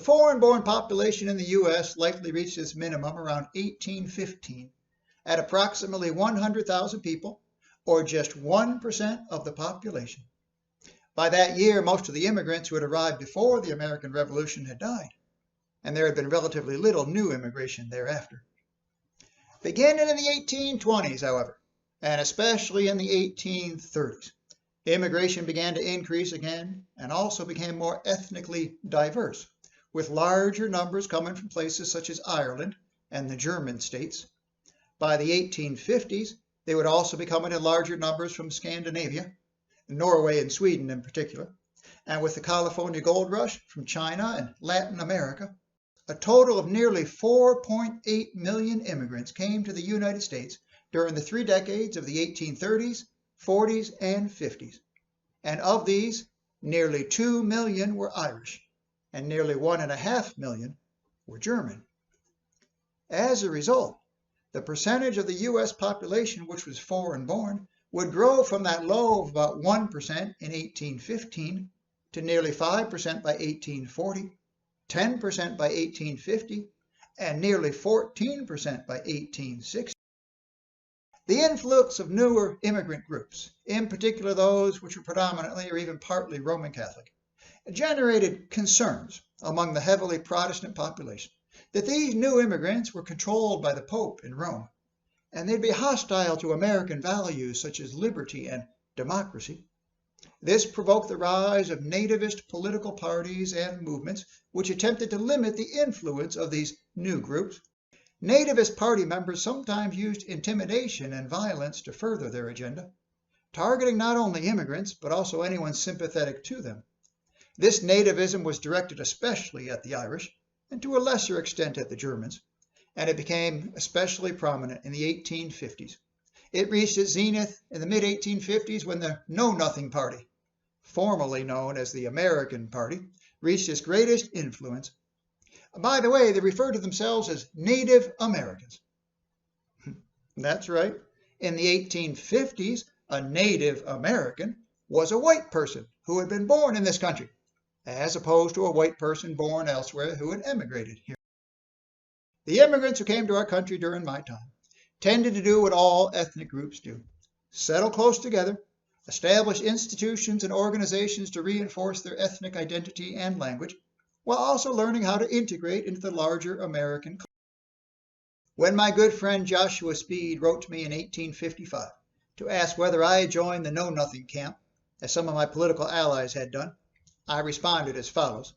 foreign-born population in the U.S. likely reached its minimum around 1815 at approximately 100,000 people, or just 1% of the population. By that year, most of the immigrants who had arrived before the American Revolution had died, and there had been relatively little new immigration thereafter. Beginning in the 1820s, however, and especially in the 1830s, immigration began to increase again and also became more ethnically diverse, with larger numbers coming from places such as Ireland and the German states. By the 1850s, they would also be coming in larger numbers from Scandinavia, Norway and Sweden in particular, and with the California gold rush from China and Latin America, a total of nearly 4.8 million immigrants came to the United States during the 3 decades of the 1830s, 40s, and 50s. And of these, nearly 2 million were Irish, and nearly 1.5 million were German. As a result, the percentage of the U.S. population which was foreign-born would grow from that low of about 1% in 1815 to nearly 5% by 1840, 10% by 1850, and nearly 14% by 1860. The influx of newer immigrant groups, in particular those which were predominantly or even partly Roman Catholic, generated concerns among the heavily Protestant population that these new immigrants were controlled by the Pope in Rome, and they'd be hostile to American values such as liberty and democracy. This provoked the rise of nativist political parties and movements which attempted to limit the influence of these new groups. Nativist party members sometimes used intimidation and violence to further their agenda, targeting not only immigrants but also anyone sympathetic to them. This nativism was directed especially at the Irish and to a lesser extent at the Germans, and it became especially prominent in the 1850s. It reached its zenith in the mid-1850s when the Know Nothing Party, formerly known as the American Party, reached its greatest influence. By the way, they refer to themselves as Native Americans. That's right. In the 1850s, a Native American was a white person who had been born in this country, as opposed to a white person born elsewhere who had emigrated here. The immigrants who came to our country during my time tended to do what all ethnic groups do: settle close together, establish institutions and organizations to reinforce their ethnic identity and language, while also learning how to integrate into the larger American culture. When my good friend Joshua Speed wrote to me in 1855 to ask whether I had joined the Know Nothing camp, as some of my political allies had done, I responded as follows: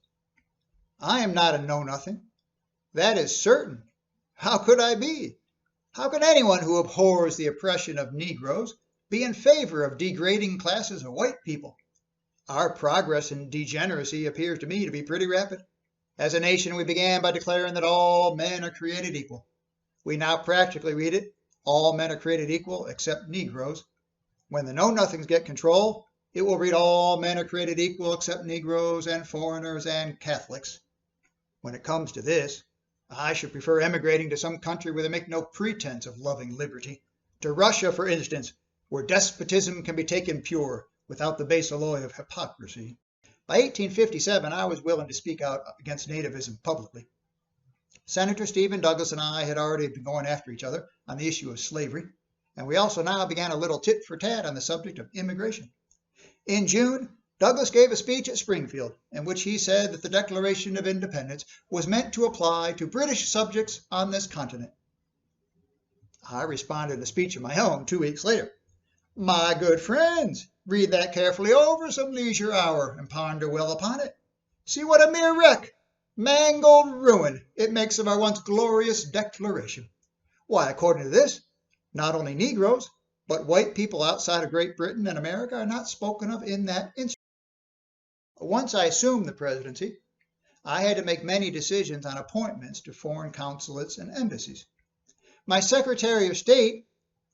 I am not a Know Nothing. That is certain. How could I be? How can anyone who abhors the oppression of Negroes be in favor of degrading classes of white people? Our progress in degeneracy appears to me to be pretty rapid. As a nation, we began by declaring that all men are created equal. We now practically read it, all men are created equal except Negroes. When the Know-Nothings get control, it will read all men are created equal except Negroes and foreigners and Catholics. When it comes to this, I should prefer emigrating to some country where they make no pretense of loving liberty. To Russia, for instance, where despotism can be taken pure, without the base alloy of hypocrisy. By 1857, I was willing to speak out against nativism publicly. Senator Stephen Douglas and I had already been going after each other on the issue of slavery, and we also now began a little tit for tat on the subject of immigration. In June, Douglas gave a speech at Springfield in which he said that the Declaration of Independence was meant to apply to British subjects on this continent. I responded in a speech of my own 2 weeks later. My good friends, read that carefully over some leisure hour and ponder well upon it. See what a mere wreck, mangled ruin it makes of our once glorious declaration. Why, according to this, not only Negroes, but white people outside of Great Britain and America are not spoken of in that instrument. Once I assumed the presidency, I had to make many decisions on appointments to foreign consulates and embassies. My Secretary of State,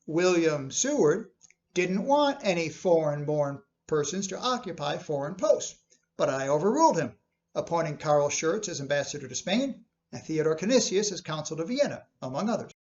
William Seward, didn't want any foreign-born persons to occupy foreign posts, but I overruled him, appointing Karl Schurz as ambassador to Spain and Theodore Canisius as consul to Vienna, among others.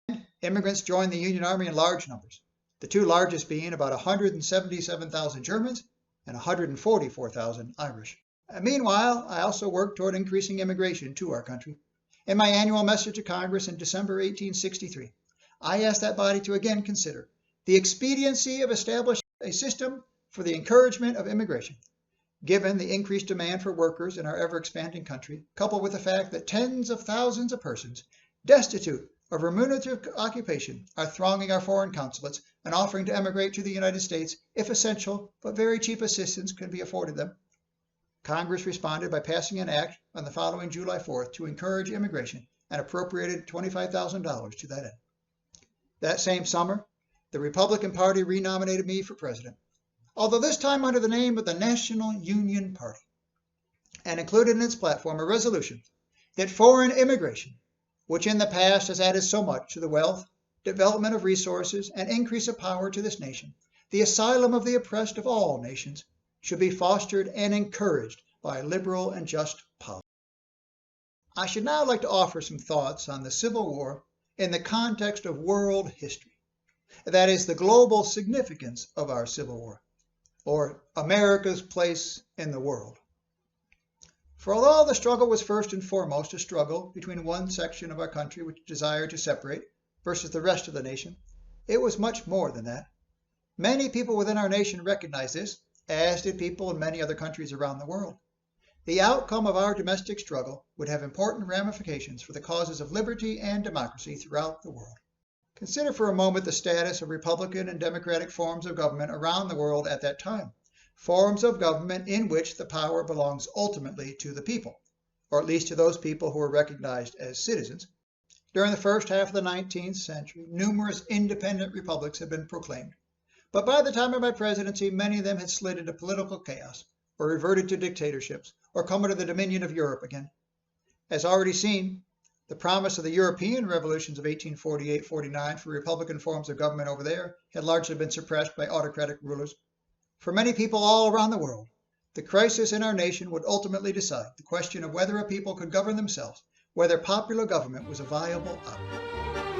Immigrants joined the Union Army in large numbers, the two largest being about 177,000 Germans and 144,000 Irish. Meanwhile, I also worked toward increasing immigration to our country. In my annual message to Congress in December 1863, I asked that body to again consider the expediency of establishing a system for the encouragement of immigration, given the increased demand for workers in our ever-expanding country, coupled with the fact that tens of thousands of persons destitute of remunerative occupation are thronging our foreign consulates and offering to emigrate to the United States if essential but very cheap assistance can be afforded them. Congress responded by passing an act on the following July 4th to encourage immigration and appropriated $25,000 to that end. That same summer, the Republican Party renominated me for president, although this time under the name of the National Union Party, and included in its platform a resolution that foreign immigration, which in the past has added so much to the wealth, development of resources, and increase of power to this nation, the asylum of the oppressed of all nations, should be fostered and encouraged by liberal and just policy. I should now like to offer some thoughts on the Civil War in the context of world history. That is, the global significance of our Civil War, or America's place in the world. For although the struggle was first and foremost a struggle between one section of our country which desired to separate versus the rest of the nation, it was much more than that. Many people within our nation recognized this, as did people in many other countries around the world. The outcome of our domestic struggle would have important ramifications for the causes of liberty and democracy throughout the world. Consider for a moment the status of Republican and Democratic forms of government around the world at that time, forms of government in which the power belongs ultimately to the people, or at least to those people who are recognized as citizens. During the first half of the 19th century, numerous independent republics had been proclaimed. But by the time of my presidency, many of them had slid into political chaos, or reverted to dictatorships, or come under the dominion of Europe again. As already seen, the promise of the European revolutions of 1848-49 for republican forms of government over there had largely been suppressed by autocratic rulers. For many people all around the world, the crisis in our nation would ultimately decide the question of whether a people could govern themselves, whether popular government was a viable option.